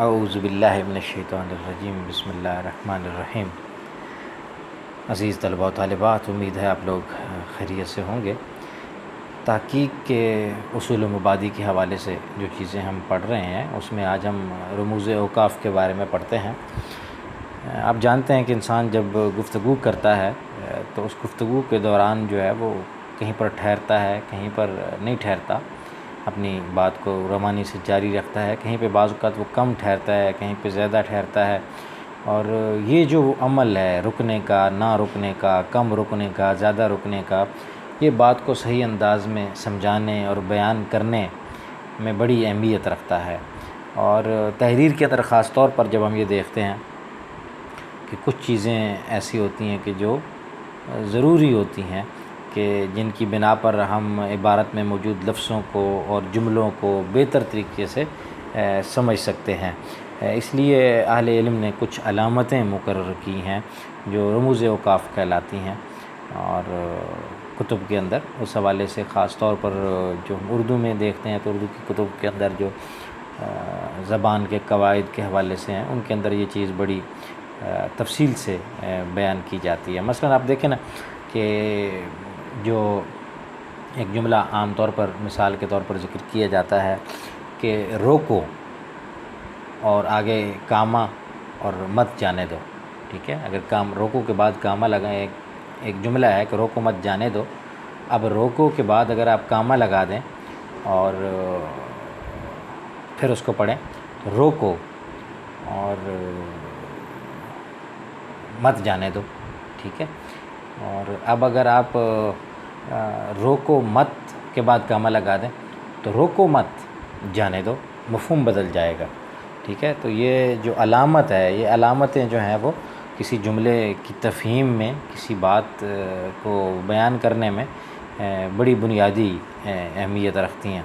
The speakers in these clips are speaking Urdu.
اعوذ باللہ من الشیطان الرجیم، بسم اللہ الرحمن الرحیم۔ عزیز طلباء و طالبات، امید ہے آپ لوگ خیریت سے ہوں گے۔ تحقیق کے اصول و مبادی کے حوالے سے جو چیزیں ہم پڑھ رہے ہیں اس میں آج ہم رموز اوقاف کے بارے میں پڑھتے ہیں۔ آپ جانتے ہیں کہ انسان جب گفتگو کرتا ہے تو اس گفتگو کے دوران جو ہے وہ کہیں پر ٹھہرتا ہے، کہیں پر نہیں ٹھہرتا، اپنی بات کو روانی سے جاری رکھتا ہے، کہیں پہ بعض اوقات وہ کم ٹھہرتا ہے، کہیں پہ زیادہ ٹھہرتا ہے۔ اور یہ جو عمل ہے رکنے کا، نہ رکنے کا، کم رکنے کا، زیادہ رکنے کا، یہ بات کو صحیح انداز میں سمجھانے اور بیان کرنے میں بڑی اہمیت رکھتا ہے۔ اور تحریر کے اندر خاص طور پر جب ہم یہ دیکھتے ہیں کہ کچھ چیزیں ایسی ہوتی ہیں کہ جو ضروری ہوتی ہیں، کہ جن کی بنا پر ہم عبارت میں موجود لفظوں کو اور جملوں کو بہتر طریقے سے سمجھ سکتے ہیں، اس لیے اہل علم نے کچھ علامتیں مقرر کی ہیں جو رموز اوقاف کہلاتی ہیں۔ اور کتب کے اندر اس حوالے سے خاص طور پر جو اردو میں دیکھتے ہیں تو اردو کی کتب کے اندر جو زبان کے قواعد کے حوالے سے ہیں ان کے اندر یہ چیز بڑی تفصیل سے بیان کی جاتی ہے۔ مثلا آپ دیکھیں نا کہ جو ایک جملہ عام طور پر مثال کے طور پر ذکر کیا جاتا ہے کہ روکو اور آگے کاما اور مت جانے دو، ٹھیک ہے۔ اگر روکو کے بعد کاما لگائیں، ایک جملہ ہے کہ روکو مت جانے دو، اب روکو کے بعد اگر آپ کاما لگا دیں اور پھر اس کو پڑھیں تو روکو اور مت جانے دو، ٹھیک ہے۔ اور اب اگر آپ روکو مت کے بعد کاما لگا دیں تو روکو مت جانے دو، مفہوم بدل جائے گا، ٹھیک ہے۔ تو یہ جو علامت ہے، یہ علامتیں جو ہیں وہ کسی جملے کی تفہیم میں، کسی بات کو بیان کرنے میں بڑی بنیادی اہمیت رکھتی ہیں۔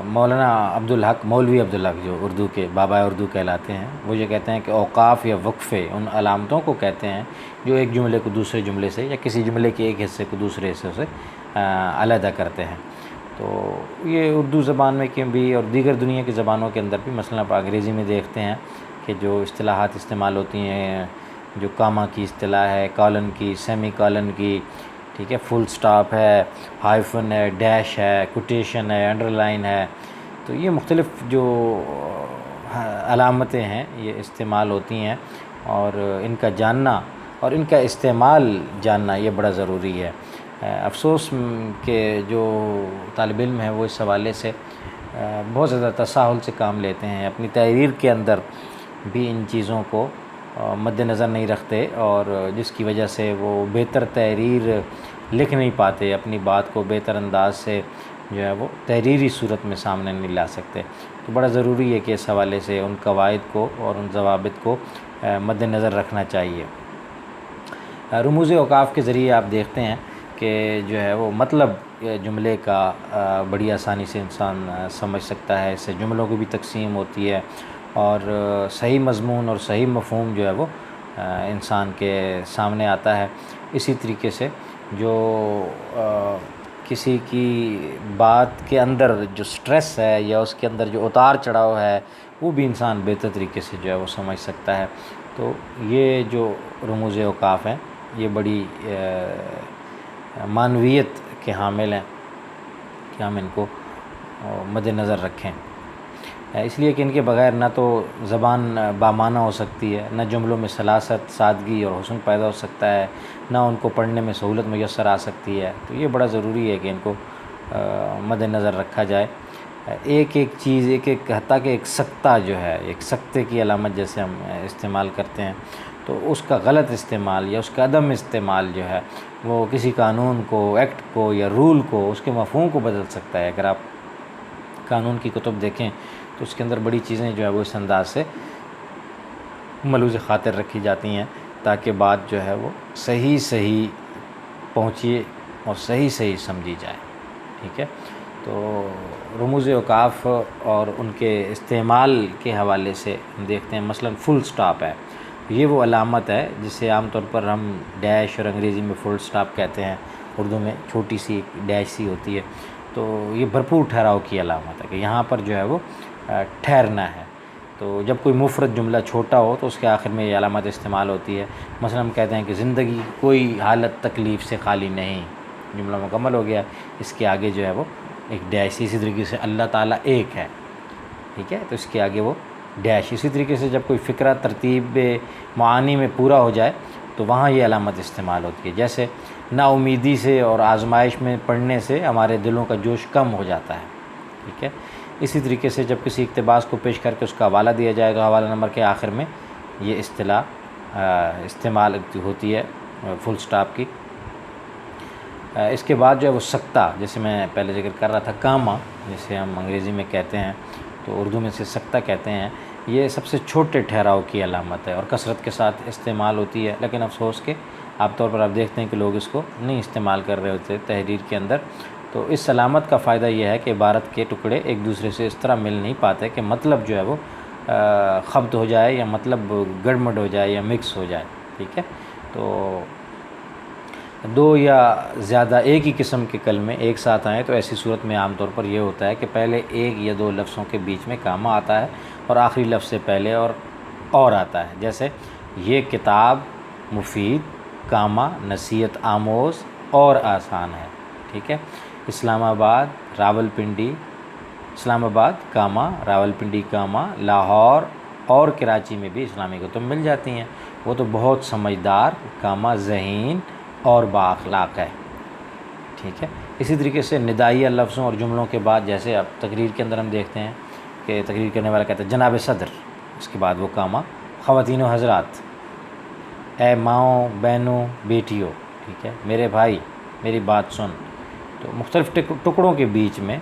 مولانا عبدالحق، مولوی عبدالحق جو اردو کے بابا اردو کہلاتے ہیں، وہ یہ کہتے ہیں کہ اوقاف یا وقفے ان علامتوں کو کہتے ہیں جو ایک جملے کو دوسرے جملے سے یا کسی جملے کے ایک حصے کو دوسرے حصے سے علیحدہ کرتے ہیں۔ تو یہ اردو زبان میں کیوں بھی اور دیگر دنیا کی زبانوں کے اندر بھی، مثلا آپ انگریزی میں دیکھتے ہیں کہ جو اصطلاحات استعمال ہوتی ہیں، جو کاما کی اصطلاح ہے، کالن کی، سیمی کالن کی، ٹھیک ہے، فل سٹاپ ہے، ہائفن ہے، ڈیش ہے، کوٹیشن ہے، انڈر لائن ہے، تو یہ مختلف جو علامتیں ہیں یہ استعمال ہوتی ہیں، اور ان کا جاننا اور ان کا استعمال جاننا یہ بڑا ضروری ہے۔ افسوس کہ جو طالب علم ہیں وہ اس حوالے سے بہت زیادہ تساہل سے کام لیتے ہیں، اپنی تحریر کے اندر بھی ان چیزوں کو مد نظر نہیں رکھتے، اور جس کی وجہ سے وہ بہتر تحریر لکھ نہیں پاتے، اپنی بات کو بہتر انداز سے جو ہے وہ تحریری صورت میں سامنے نہیں لا سکتے۔ تو بڑا ضروری ہے کہ اس حوالے سے ان قواعد کو اور ان ضوابط کو مد نظر رکھنا چاہیے۔ رموز اوقاف کے ذریعے آپ دیکھتے ہیں کہ جو ہے وہ مطلب جملے کا بڑی آسانی سے انسان سمجھ سکتا ہے، اس سے جملوں کی بھی تقسیم ہوتی ہے، اور صحیح مضمون اور صحیح مفہوم جو ہے وہ انسان کے سامنے آتا ہے۔ اسی طریقے سے جو کسی کی بات کے اندر جو سٹریس ہے یا اس کے اندر جو اتار چڑھاؤ ہے وہ بھی انسان بہتر طریقے سے جو ہے وہ سمجھ سکتا ہے۔ تو یہ جو رموز اوقاف ہیں یہ بڑی معنویت کے حامل ہیں کہ ہم ان کو مد نظر رکھیں، اس لیے کہ ان کے بغیر نہ تو زبان بامعنی ہو سکتی ہے، نہ جملوں میں سلاست، سادگی اور حسن پیدا ہو سکتا ہے، نہ ان کو پڑھنے میں سہولت میسر آ سکتی ہے۔ تو یہ بڑا ضروری ہے کہ ان کو مد نظر رکھا جائے۔ ایک ایک چیز، ایک ایک، حتیٰ کہ ایک سکتہ جو ہے، ایک سکتے کی علامت جیسے ہم استعمال کرتے ہیں، تو اس کا غلط استعمال یا اس کا عدم استعمال جو ہے وہ کسی قانون کو، ایکٹ کو یا رول کو، اس کے مفہوم کو بدل سکتا ہے۔ اگر آپ قانون کی کتب دیکھیں تو اس کے اندر بڑی چیزیں جو ہے وہ اس انداز سے ملحوظ خاطر رکھی جاتی ہیں تاکہ بات جو ہے وہ صحیح پہنچے اور صحیح سمجھی جائے، ٹھیک ہے۔ تو رموز اوقاف اور ان کے استعمال کے حوالے سے ہم دیکھتے ہیں، مثلا فل سٹاپ ہے، یہ وہ علامت ہے جسے عام طور پر ہم ڈیش اور انگریزی میں فل سٹاپ کہتے ہیں، اردو میں چھوٹی سی ڈیش سی ہوتی ہے۔ تو یہ بھرپور ٹھہراؤ کی علامت ہے کہ یہاں پر جو ہے وہ ٹھہرنا ہے، تو جب کوئی مفرد جملہ چھوٹا ہو تو اس کے آخر میں یہ علامت استعمال ہوتی ہے. مثلا ہم کہتے ہیں کہ زندگی کوئی حالت تکلیف سے خالی نہیں، جملہ مکمل ہو گیا، اس کے آگے جو ہے وہ ایک ڈیش. اسی طریقے سے اللہ تعالیٰ ایک ہے، ٹھیک ہے، تو اس کے آگے وہ ڈیش. اسی طریقے سے جب کوئی فقرہ ترتیب معانی میں پورا ہو جائے تو وہاں یہ علامت استعمال ہوتی ہے. جیسے نا امیدی سے اور آزمائش میں پڑھنے سے ہمارے دلوں کا جوش کم ہو جاتا ہے، ٹھیک ہے. اسی طریقے سے جب کسی اقتباس کو پیش کر کے اس کا حوالہ دیا جائے تو حوالہ نمبر کے آخر میں یہ اصطلاح استعمال ہوتی ہے فل سٹاپ کی. اس کے بعد جو ہے وہ سکتہ، جیسے میں پہلے ذکر کر رہا تھا، کاما جسے ہم انگریزی میں کہتے ہیں تو اردو میں سے سکتہ کہتے ہیں. یہ سب سے چھوٹے ٹھہراؤ کی علامت ہے اور کثرت کے ساتھ استعمال ہوتی ہے، لیکن افسوس کہ عام طور پر آپ دیکھتے ہیں کہ لوگ اس کو نہیں استعمال کر رہے ہوتے تحریر کے اندر. تو اس علامت کا فائدہ یہ ہے کہ عبارت کے ٹکڑے ایک دوسرے سے اس طرح مل نہیں پاتے کہ مطلب جو ہے وہ خبط ہو جائے یا مطلب گڑمڑ ہو جائے یا مکس ہو جائے، ٹھیک ہے. تو دو یا زیادہ ایک ہی قسم کے کلمے ایک ساتھ آئیں تو ایسی صورت میں عام طور پر یہ ہوتا ہے کہ پہلے ایک یا دو لفظوں کے بیچ میں کاما آتا ہے اور آخری لفظ سے پہلے اور آتا ہے. جیسے یہ کتاب مفید، کاما نصیحت آموز اور آسان ہے، ٹھیک ہے. اسلام آباد راولپنڈی، اسلام آباد کاما راولپنڈی کاما لاہور اور کراچی میں بھی اسلامی کتب مل جاتی ہیں. وہ تو بہت سمجھدار کاما ذہین اور بااخلاق ہے، ٹھیک ہے. اسی طریقے سے ندائیہ لفظوں اور جملوں کے بعد، جیسے اب تقریر کے اندر ہم دیکھتے ہیں کہ تقریر کرنے والا کہتا ہے جناب صدر، اس کے بعد وہ کاما خواتین و حضرات، اے ماؤں بہنوں بیٹیوں، ٹھیک ہے، میرے بھائی میری بات سن. تو مختلف ٹکڑوں کے بیچ میں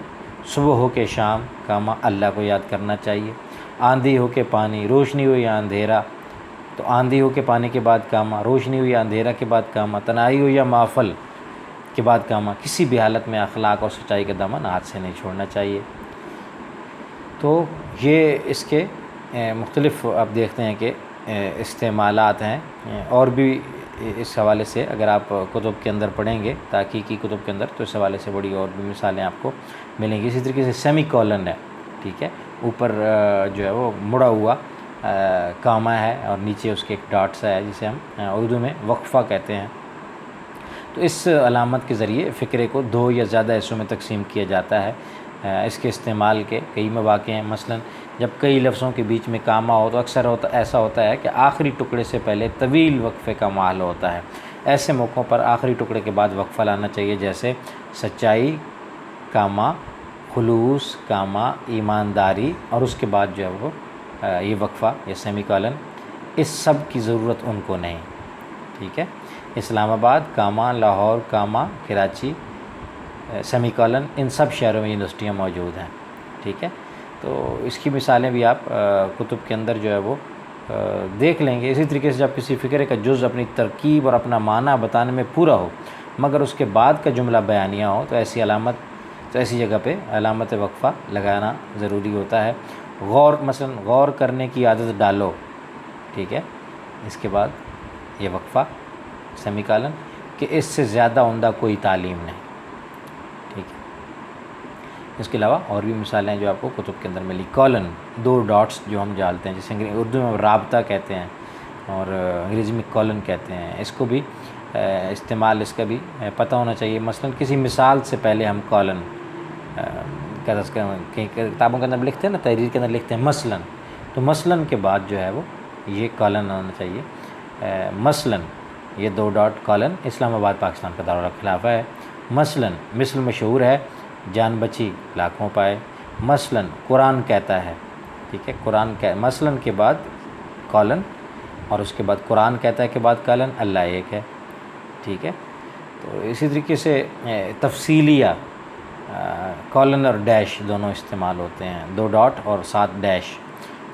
صبح ہو کے شام کاما اللہ کو یاد کرنا چاہیے. آندھی ہو کے پانی، روشنی ہو یا اندھیرا، تو آندھی ہو کے پانی کے بعد کاما، روشنی ہو یا اندھیرا کے بعد کاما، تنہائی ہو یا محفل کے بعد کاما. کسی بھی حالت میں اخلاق اور سچائی کا دامن ہاتھ سے نہیں چھوڑنا چاہیے. تو یہ اس کے مختلف آپ دیکھتے ہیں کہ استعمالات ہیں. اور بھی اس حوالے سے اگر آپ کتب کے اندر پڑھیں گے، تحقیقی کتب کے اندر، تو اس حوالے سے بڑی اور بھی مثالیں آپ کو ملیں گی. اسی طریقے سے سیمی کولن ہے، ٹھیک ہے، اوپر جو ہے وہ مڑا ہوا کاما ہے اور نیچے اس کے ایک ڈاٹس ہے جسے ہم اردو میں وقفہ کہتے ہیں. تو اس علامت کے ذریعے فقرے کو دو یا زیادہ حصوں میں تقسیم کیا جاتا ہے. اس کے استعمال کے کئی مواقع ہیں. مثلا جب کئی لفظوں کے بیچ میں کاما ہو تو اکثر ایسا ہوتا ہے کہ آخری ٹکڑے سے پہلے طویل وقفے کا محل ہوتا ہے. ایسے موقعوں پر آخری ٹکڑے کے بعد وقفہ لانا چاہیے، جیسے سچائی کاما خلوص کاما ایمانداری، اور اس کے بعد جو ہے وہ یہ وقفہ یا سیمی کولن. اس سب کی ضرورت ان کو نہیں، ٹھیک ہے. اسلام آباد کاما لاہور کاما کراچی سیمی کولن، ان سب شہروں میں یونیورسٹیاں موجود ہیں، ٹھیک ہے. تو اس کی مثالیں بھی آپ کتب کے اندر جو ہے وہ دیکھ لیں گے. اسی طریقے سے جب کسی فقرے کا جز اپنی ترکیب اور اپنا معنی بتانے میں پورا ہو مگر اس کے بعد کا جملہ بیانیہ ہو تو ایسی جگہ پہ علامت وقفہ لگانا ضروری ہوتا ہے. مثلا غور کرنے کی عادت ڈالو، ٹھیک ہے، اس کے بعد یہ وقفہ سیمی کولن کہ اس سے زیادہ عمدہ کوئی تعلیم نہیں، ٹھیک ہے. اس کے علاوہ اور بھی مثالیں ہیں جو آپ کو کتب کے اندر ملی. کولن دو ڈاٹس جو ہم ڈالتے ہیں، جسے اردو میں رابطہ کہتے ہیں اور انگریزی میں کولن کہتے ہیں. اس کو بھی استعمال اس کا بھی پتہ ہونا چاہیے. مثلا کسی مثال سے پہلے ہم کولن کئی کتابوں کے اندر لکھتے ہیں نا، تحریر کے اندر لکھتے ہیں مثلا، تو مثلا کے بعد جو ہے وہ یہ کولن ہونا چاہیے. مثلا یہ دو ڈاٹ کولن اسلام آباد پاکستان کا دارالخلافہ ہے. مثلا مثل مشہور ہے جان بچی لاکھوں پائے. مثلا قرآن کہتا ہے، ٹھیک ہے، مثلا کے بعد کولن اور اس کے بعد قرآن کہتا ہے کے بعد کولن اللہ ایک ہے، ٹھیک ہے. تو اسی طریقے سے تفصیلیہ کولن اور ڈیش دونوں استعمال ہوتے ہیں، دو ڈاٹ اور ساتھ ڈیش.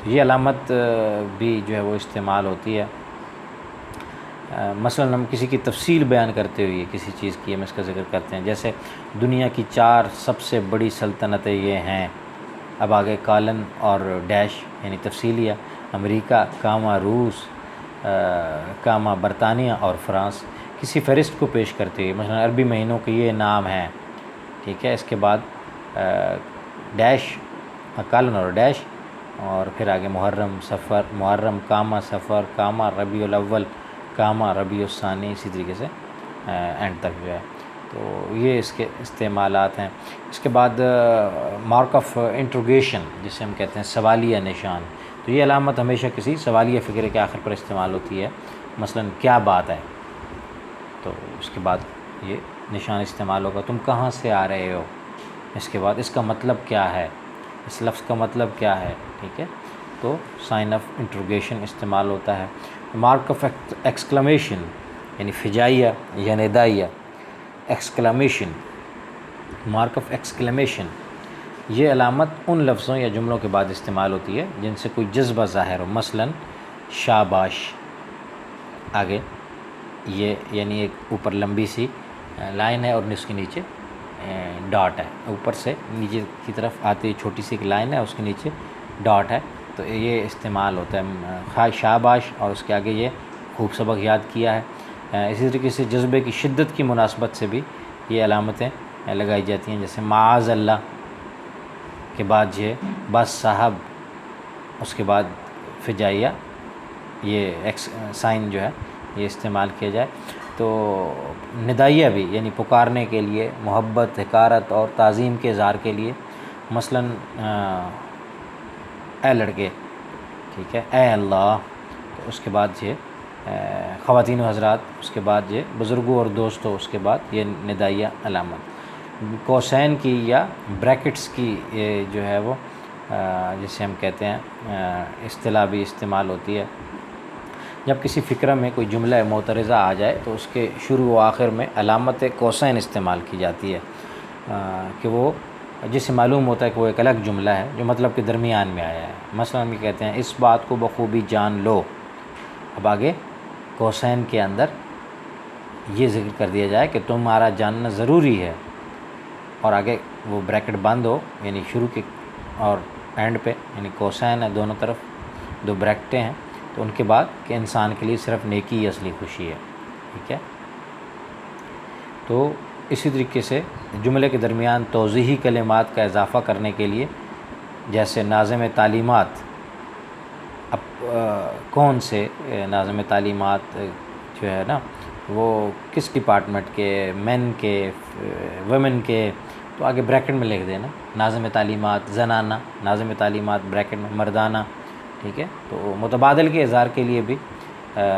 تو یہ علامت بھی جو ہے وہ استعمال ہوتی ہے. مثلا ہم کسی کی تفصیل بیان کرتے ہوئے کسی چیز کی ہم اس کا ذکر کرتے ہیں، جیسے دنیا کی 4 سب سے بڑی سلطنتیں یہ ہیں، اب آگے کولن اور ڈیش یعنی تفصیلیہ. امریکہ کاما روس کاما برطانیہ اور فرانس. کسی فہرست کو پیش کرتے ہوئے مثلا عربی مہینوں کے یہ نام ہیں، ٹھیک ہے، اس کے بعد ڈیش کولن اور ڈیش اور پھر آگے محرم صفر، محرم کامہ صفر، کامہ ربیع الاول، کامہ ربیع الثانی، اسی طریقے سے اینڈ تک جو ہے. تو یہ اس کے استعمالات ہیں. اس کے بعد مارک آف انٹروگیشن جسے ہم کہتے ہیں سوالیہ نشان. تو یہ علامت ہمیشہ کسی سوالیہ فقرے کے آخر پر استعمال ہوتی ہے. مثلا کیا بات ہے، تو اس کے بعد یہ نشان استعمال ہوگا. تم کہاں سے آ رہے ہو، اس کے بعد اس کا مطلب کیا ہے، اس لفظ کا مطلب کیا ہے. ٹھیک ہے، تو سائن آف انٹروگیشن استعمال ہوتا ہے. مارک آف ایکسکلمیشن یعنی فجائیہ یا ندائیہ. ایکسکلمیشن، مارک آف ایکسکلمیشن، یہ علامت ان لفظوں یا جملوں کے بعد استعمال ہوتی ہے جن سے کوئی جذبہ ظاہر ہو. مثلا شاباش، آگے یہ یعنی ایک اوپر لمبی سی لائن ہے اور اس کے نیچے ڈاٹ ہے، اوپر سے نیچے کی طرف آتی چھوٹی سی ایک لائن ہے، اس کے نیچے ڈاٹ ہے. تو یہ استعمال ہوتا ہے شاباش، اور اس کے آگے یہ خوب سبق یاد کیا ہے. اسی طریقے سے جذبے کی شدت کی مناسبت سے بھی یہ علامتیں لگائی جاتی ہیں. جیسے معاذ اللہ کے بعد یہ بس صاحب، اس کے بعد فجائیہ، یہ سائن جو ہے یہ استعمال کیا جائے. تو ندائیہ بھی یعنی پکارنے کے لیے، محبت، حقارت اور تعظیم کے اظہار کے لیے. مثلا اے لڑکے، ٹھیک ہے، اے اللہ. تو اس کے بعد یہ خواتین و حضرات، اس کے بعد یہ بزرگوں اور دوستوں، اس کے بعد یہ ندائیہ علامت. کوسین کی یا بریکٹس کی یہ جو ہے وہ جسے ہم کہتے ہیں اصطلاح بھی استعمال ہوتی ہے. جب کسی فقرہ میں کوئی جملہ معترضہ آ جائے تو اس کے شروع و آخر میں علامت کوسین استعمال کی جاتی ہے کہ وہ جسے معلوم ہوتا ہے کہ وہ ایک الگ جملہ ہے جو مطلب کے درمیان میں آیا ہے. مثلا ہم یہ کہتے ہیں اس بات کو بخوبی جان لو. اب آگے کوسین کے اندر یہ ذکر کر دیا جائے کہ تمہارا جاننا ضروری ہے، اور آگے وہ بریکٹ بند ہو، یعنی شروع کے اور اینڈ پہ، یعنی کوسین ہے دونوں طرف، دو بریکٹیں ہیں. تو ان کے بعد کہ انسان کے لیے صرف نیکی ہی اصلی خوشی ہے. ٹھیک ہے، تو اسی طریقے سے جملے کے درمیان توضیحی کلمات کا اضافہ کرنے کے لیے، جیسے ناظم تعلیمات. اب کون سے ناظم تعلیمات جو ہے نا وہ کس ڈپارٹمنٹ کے، مین کے، ویمن کے، تو آگے بریکٹ میں لکھ دینا ناظم تعلیمات زنانہ، ناظم تعلیمات بریکٹ میں مردانہ. ٹھیک ہے، تو متبادل کے اظہار کے لیے بھی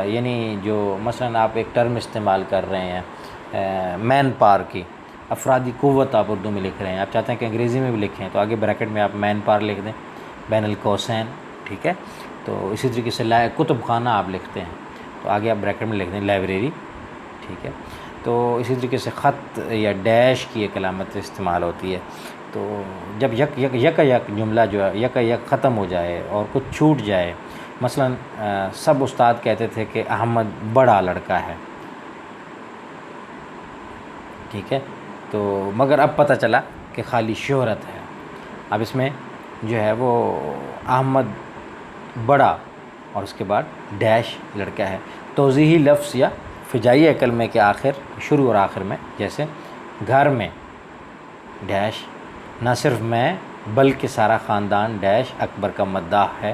یعنی جو مثلا آپ ایک ٹرم استعمال کر رہے ہیں مین پاور کی، افرادی قوت آپ اردو میں لکھ رہے ہیں، آپ چاہتے ہیں کہ انگریزی میں بھی لکھیں تو آگے بریکٹ میں آپ مین پاور لکھ دیں، بین القوسین. ٹھیک ہے، تو اسی طریقے سے کتب خانہ آپ لکھتے ہیں تو آگے آپ بریکٹ میں لکھ دیں لائبریری. ٹھیک ہے، تو اسی طریقے سے خط یا ڈیش کی ایک علامت استعمال ہوتی ہے. تو جب یک جملہ جو ہے یک ختم ہو جائے اور کچھ چھوٹ جائے، مثلا سب استاد کہتے تھے کہ احمد بڑا لڑکا ہے. ٹھیک ہے، تو مگر اب پتہ چلا کہ خالی شہرت ہے. اب اس میں جو ہے وہ احمد بڑا اور اس کے بعد ڈیش لڑکا ہے. توضیحی لفظ یا فجائیہ کلمے کے آخر، شروع اور آخر میں، جیسے گھر میں ڈیش، نہ صرف میں بلکہ سارا خاندان ڈیش اکبر کا مداح ہے.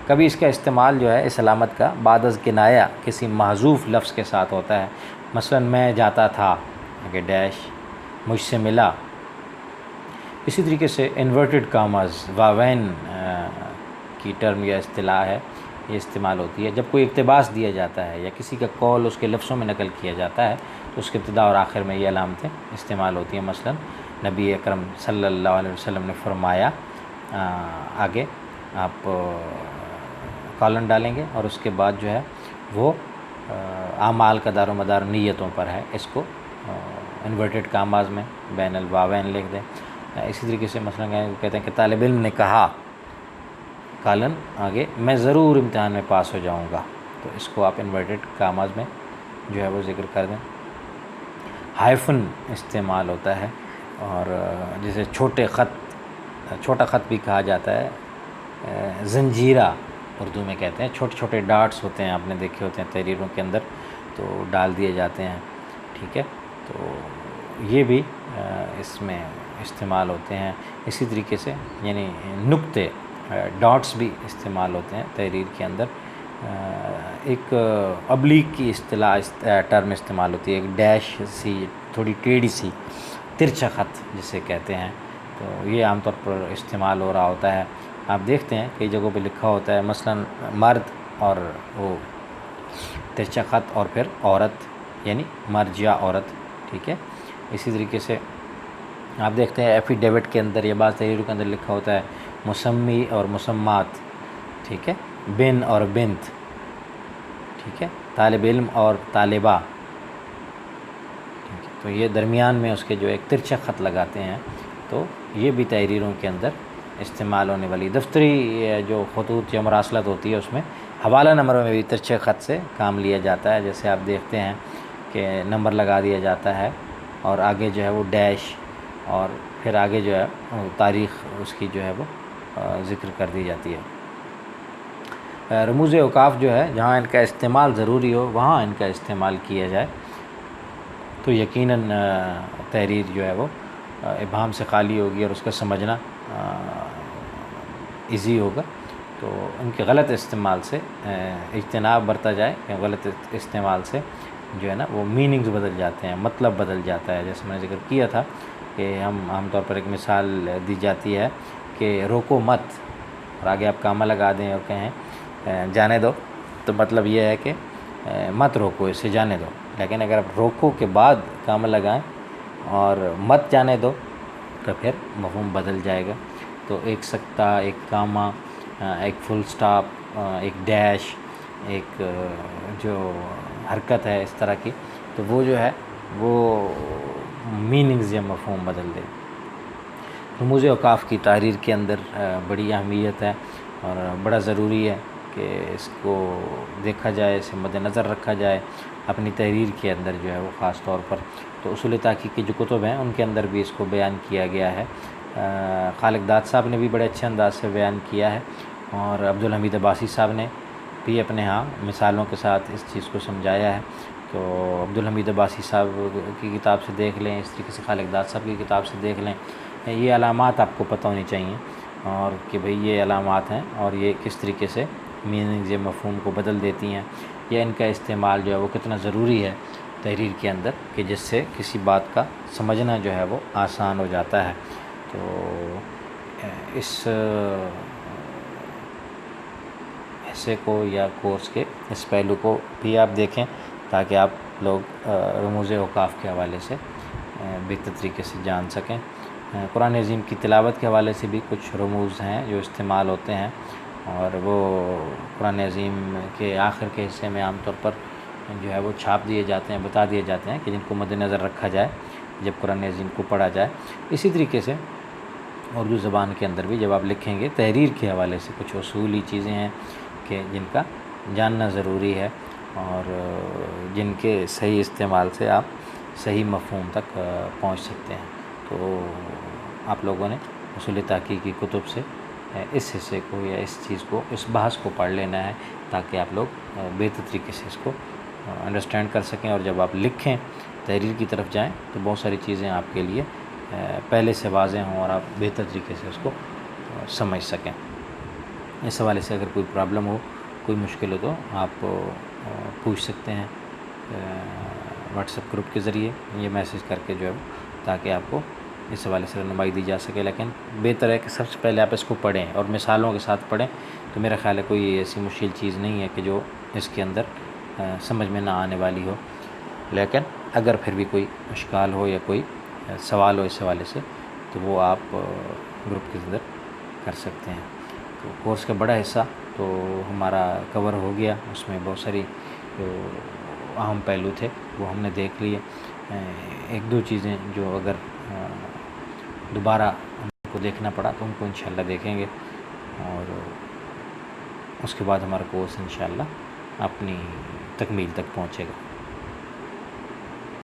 کبھی اس کا استعمال جو ہے اس علامت کا بعد از کنایہ کسی محذوف لفظ کے ساتھ ہوتا ہے. مثلا میں جاتا تھا کہ ڈیش مجھ سے ملا. اسی طریقے سے انورٹڈ کاماز واوین کی ٹرم یا اصطلاح ہے، یہ استعمال ہوتی ہے جب کوئی اقتباس دیا جاتا ہے یا کسی کا قول اس کے لفظوں میں نقل کیا جاتا ہے تو اس کے ابتدا اور آخر میں یہ علامتیں استعمال ہوتی ہیں. مثلا نبی اکرم صلی اللہ علیہ وسلم نے فرمایا، آگے آپ کالن ڈالیں گے اور اس کے بعد جو ہے وہ اعمال کا دار و مدار نیتوں پر ہے. اس کو انورٹڈ کاماز میں بین الواوین لکھ دیں. اسی طریقے سے مثلا کہتے ہیں کہ طالب علم نے کہا، کالن آگے میں ضرور امتحان میں پاس ہو جاؤں گا، تو اس کو آپ انورٹڈ کاماز میں جو ہے وہ ذکر کر دیں. ہائفن استعمال ہوتا ہے، اور جسے چھوٹا خط بھی کہا جاتا ہے، زنجیرہ اردو میں کہتے ہیں. چھوٹے چھوٹے ڈاٹس ہوتے ہیں، آپ نے دیکھے ہوتے ہیں تحریروں کے اندر، تو ڈال دیے جاتے ہیں. ٹھیک ہے، تو یہ بھی اس میں استعمال ہوتے ہیں. اسی طریقے سے یعنی نقطے ڈاٹس بھی استعمال ہوتے ہیں تحریر کے اندر. ایک ابلیغ کی اصطلاح ٹرم استعمال ہوتی ہے, ایک ڈیش سی تھوڑی ٹیڑھی سی ترچھا خط جسے کہتے ہیں, تو یہ عام طور پر استعمال ہو رہا ہوتا ہے. آپ دیکھتے ہیں کئی جگہوں پہ لکھا ہوتا ہے مثلا مرد اور وہ ترچھا خط اور پھر عورت, یعنی مرد یا عورت, ٹھیک ہے. اسی طریقے سے آپ دیکھتے ہیں ایفیڈیوٹ کے اندر یا بعض تحریروں کے اندر لکھا ہوتا ہے مسمی اور مسمات, ٹھیک ہے, بن اور بنت, ٹھیک ہے, طالب علم اور طالبہ, ٹھیک ہے. تو یہ درمیان میں اس کے جو ایک ترچھا خط لگاتے ہیں, تو یہ بھی تحریروں کے اندر استعمال ہونے والی دفتری جو خطوط یا مراسلت ہوتی ہے اس میں حوالہ نمبر میں بھی ترچھے خط سے کام لیا جاتا ہے. جیسے آپ دیکھتے ہیں کہ نمبر لگا دیا جاتا ہے اور آگے جو ہے وہ ڈیش اور پھر آگے جو ہے تاریخ اس کی جو ہے وہ ذکر کر دی جاتی ہے. رموز اوقاف جو ہے جہاں ان کا استعمال ضروری ہو وہاں ان کا استعمال کیا جائے تو یقیناً تحریر جو ہے وہ ابہام سے خالی ہوگی اور اس کا سمجھنا ایزی ہوگا. تو ان کے غلط استعمال سے اجتناب برتا جائے, کہ غلط استعمال سے جو ہے نا وہ میننگز بدل جاتے ہیں, مطلب بدل جاتا ہے. جیسے میں نے ذکر کیا تھا کہ ہم عام طور پر ایک مثال دی جاتی ہے کہ روکو مت, اور آگے آپ کامہ لگا دیں اور کہیں جانے دو, تو مطلب یہ ہے کہ مت روکو, اسے جانے دو. لیکن اگر آپ روکو کے بعد کامہ لگائیں اور مت جانے دو تو پھر مفہوم بدل جائے گا. تو ایک سکتہ, ایک کامہ, ایک فل سٹاپ, ایک ڈیش, ایک جو حرکت ہے اس طرح کی, تو وہ جو ہے وہ میننگز یا مفہوم بدل دے. رموز اوقاف کی تحریر کے اندر بڑی اہمیت ہے اور بڑا ضروری ہے کہ اس کو دیکھا جائے, اسے مد نظر رکھا جائے اپنی تحریر کے اندر جو ہے وہ خاص طور پر. تو اصول تحقیق کی جو کتب ہیں ان کے اندر بھی اس کو بیان کیا گیا ہے. خالق داد صاحب نے بھی بڑے اچھے انداز سے بیان کیا ہے, اور عبدالحمید عباسی صاحب نے بھی اپنے ہاں مثالوں کے ساتھ اس چیز کو سمجھایا ہے. تو عبدالحمید عباسی صاحب کی کتاب سے دیکھ لیں, اس طریقے سے خالق داد صاحب کی کتاب سے دیکھ لیں, یہ علامات آپ کو پتہ ہونی چاہیے اور کہ بھئی یہ علامات ہیں اور یہ کس طریقے سے میننگز یا مفہوم کو بدل دیتی ہیں, یا ان کا استعمال جو ہے وہ کتنا ضروری ہے تحریر کے اندر کہ جس سے کسی بات کا سمجھنا جو ہے وہ آسان ہو جاتا ہے. تو اس حصے کو یا کورس کے اس پہلو کو بھی آپ دیکھیں تاکہ آپ لوگ رموز اوقاف کے حوالے سے بہتر طریقے سے جان سکیں. قرآن عظیم کی تلاوت کے حوالے سے بھی کچھ رموز ہیں جو استعمال ہوتے ہیں, اور وہ قرآن عظیم کے آخر کے حصے میں عام طور پر جو ہے وہ چھاپ دیے جاتے ہیں, بتا دیے جاتے ہیں کہ جن کو مد نظر رکھا جائے جب قرآن عظیم کو پڑھا جائے. اسی طریقے سے اردو زبان کے اندر بھی جب آپ لکھیں گے تحریر کے حوالے سے کچھ اصولی چیزیں ہیں کہ جن کا جاننا ضروری ہے اور جن کے صحیح استعمال سے آپ صحیح مفہوم تک پہنچ سکتے ہیں. تو آپ لوگوں نے اصول تحقیق کی کتب سے اس حصے کو یا اس چیز کو, اس بحث کو پڑھ لینا ہے تاکہ آپ لوگ بہتر طریقے سے اس کو انڈرسٹینڈ کر سکیں, اور جب آپ لکھیں تحریر کی طرف جائیں تو بہت ساری چیزیں آپ کے لیے پہلے سے واضح ہوں اور آپ بہتر طریقے سے اس کو سمجھ سکیں. اس حوالے سے اگر کوئی پرابلم ہو, کوئی مشکل ہو تو آپ پوچھ سکتے ہیں واٹس ایپ گروپ کے ذریعے, یہ میسیج کر کے جو ہے تاکہ آپ کو اس حوالے سے رہنمائی دی جا سکے. لیکن بہتر ہے کہ سب سے پہلے آپ اس کو پڑھیں اور مثالوں کے ساتھ پڑھیں, تو میرا خیال ہے کوئی ایسی مشکل چیز نہیں ہے کہ جو اس کے اندر سمجھ میں نہ آنے والی ہو. لیکن اگر پھر بھی کوئی اشکال ہو یا کوئی سوال ہو اس حوالے سے تو وہ آپ گروپ کے اندر کر سکتے ہیں. تو کورس کا بڑا حصہ تو ہمارا کور ہو گیا, اس میں بہت ساری جو اہم پہلو تھے وہ ہم نے دیکھ لیے. ایک دو چیزیں جو اگر دوبارہ ہم کو دیکھنا پڑا تو ان کو انشاءاللہ دیکھیں گے, اور اس کے بعد ہمارا کورس انشاءاللہ اپنی تکمیل تک پہنچے گا.